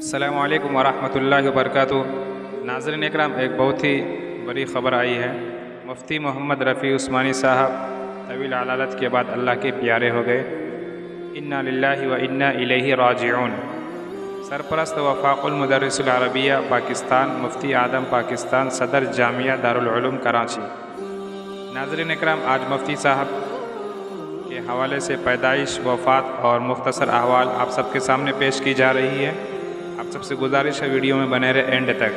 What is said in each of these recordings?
السلام علیکم ورحمۃ اللہ وبرکاتہ۔ ناظرین اکرام، ایک بہت ہی بڑی خبر آئی ہے۔ مفتی محمد رفیع عثمانی صاحب طویل علالت کے بعد اللہ کے پیارے ہو گئے۔ انا للہ و انا الیہ راجعون۔ سرپرست وفاق المدرس العربیہ پاکستان، مفتی اعظم پاکستان، صدر جامعہ دارالعلوم کراچی۔ ناظرین اکرام، آج مفتی صاحب کے حوالے سے پیدائش، وفات اور مختصر احوال آپ سب کے سامنے پیش کی جا رہی ہے۔ آپ سب سے گزارش ہے ویڈیو میں بنے رہے اینڈ تک۔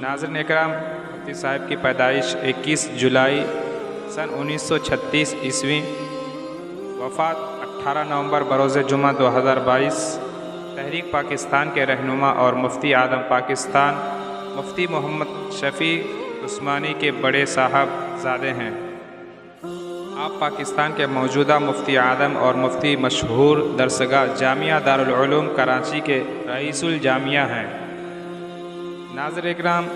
ناظرین اکرام، مفتی صاحب کی پیدائش 21 جولائی سن 1936 عیسوی، وفات 18 نومبر بروز جمعہ 2022۔ تحریک پاکستان کے رہنما اور مفتی اعظم پاکستان مفتی محمد شفیع عثمانی کے بڑے صاحب زادے ہیں۔ آپ پاکستان کے موجودہ مفتی اعظم اور مفتی مشہور درسگاہ جامعہ دارالعلوم کراچی کے رئیس الجامعہ ہیں۔ ناظرین اکرام،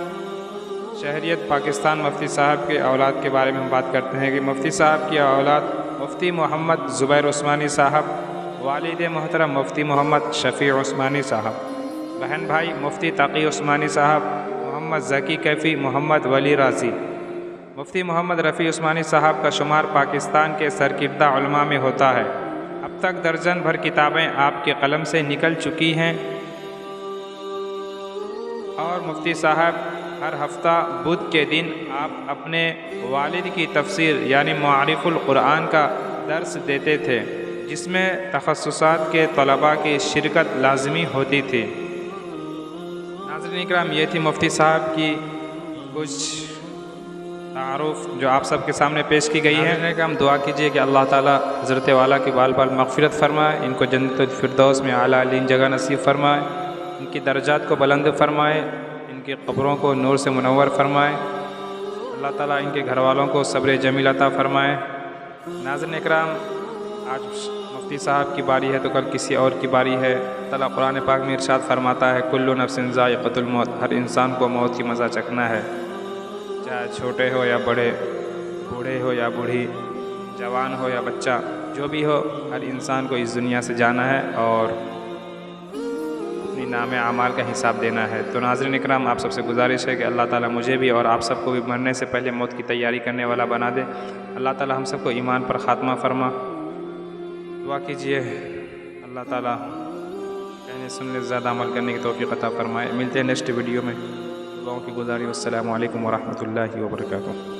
شہریت پاکستان مفتی صاحب کے اولاد کے بارے میں ہم بات کرتے ہیں کہ مفتی صاحب کی اولاد مفتی محمد زبیر عثمانی صاحب، والد محترم مفتی محمد شفیع عثمانی صاحب، بہن بھائی مفتی تقی عثمانی صاحب، محمد ذکی کیفی، محمد ولی رازی۔ مفتی محمد رفیع عثمانی صاحب کا شمار پاکستان کے سرکردہ علماء میں ہوتا ہے۔ اب تک درجن بھر کتابیں آپ کے قلم سے نکل چکی ہیں اور مفتی صاحب ہر ہفتہ بدھ کے دن آپ اپنے والد کی تفسیر یعنی معارف القرآن کا درس دیتے تھے، جس میں تخصصات کے طلباء کی شرکت لازمی ہوتی تھی۔ ناظرین اکرام، یہ تھی مفتی صاحب کی کچھ تعارف جو آپ سب کے سامنے پیش کی گئی ہے۔ ناظرین اکرام، دعا کیجئے کہ اللہ تعالیٰ حضرت والا کی بال بال مغفرت فرمائے، ان کو جنت الفردوس میں اعلیٰ علین جگہ نصیب فرمائے، ان کی درجات کو بلند فرمائے، ان کی قبروں کو نور سے منور فرمائے، اللہ تعالیٰ ان کے گھر والوں کو صبر جمیل عطا فرمائے۔ ناظرین اکرام، آج مفتی صاحب کی باری ہے تو کل کسی اور کی باری ہے۔ اللہ قرآن پاک میں ارشاد فرماتا ہے، کل نفس ذائقۃ الموت، ہر انسان کو موت کی مزہ چکھنا ہے، چاہے چھوٹے ہو یا بڑے، بوڑھے ہو یا بوڑھی، جوان ہو یا بچہ، جو بھی ہو، ہر انسان کو اس دنیا سے جانا ہے اور اپنی نام اعمال کا حساب دینا ہے۔ تو ناظرین اکرام، آپ سب سے گزارش ہے کہ اللہ تعالیٰ مجھے بھی اور آپ سب کو بھی مرنے سے پہلے موت کی تیاری کرنے والا بنا دے۔ اللہ تعالیٰ ہم سب کو ایمان پر خاتمہ فرما۔ دعا کیجئے اللہ تعالیٰ کہنے سننے سے زیادہ عمل کرنے کی توفیق عطا فرمائے۔ ملتے ہیں نیکسٹ ویڈیو میں۔ دعاؤں کی گزارش۔ السلام علیکم ورحمۃ اللہ وبرکاتہ۔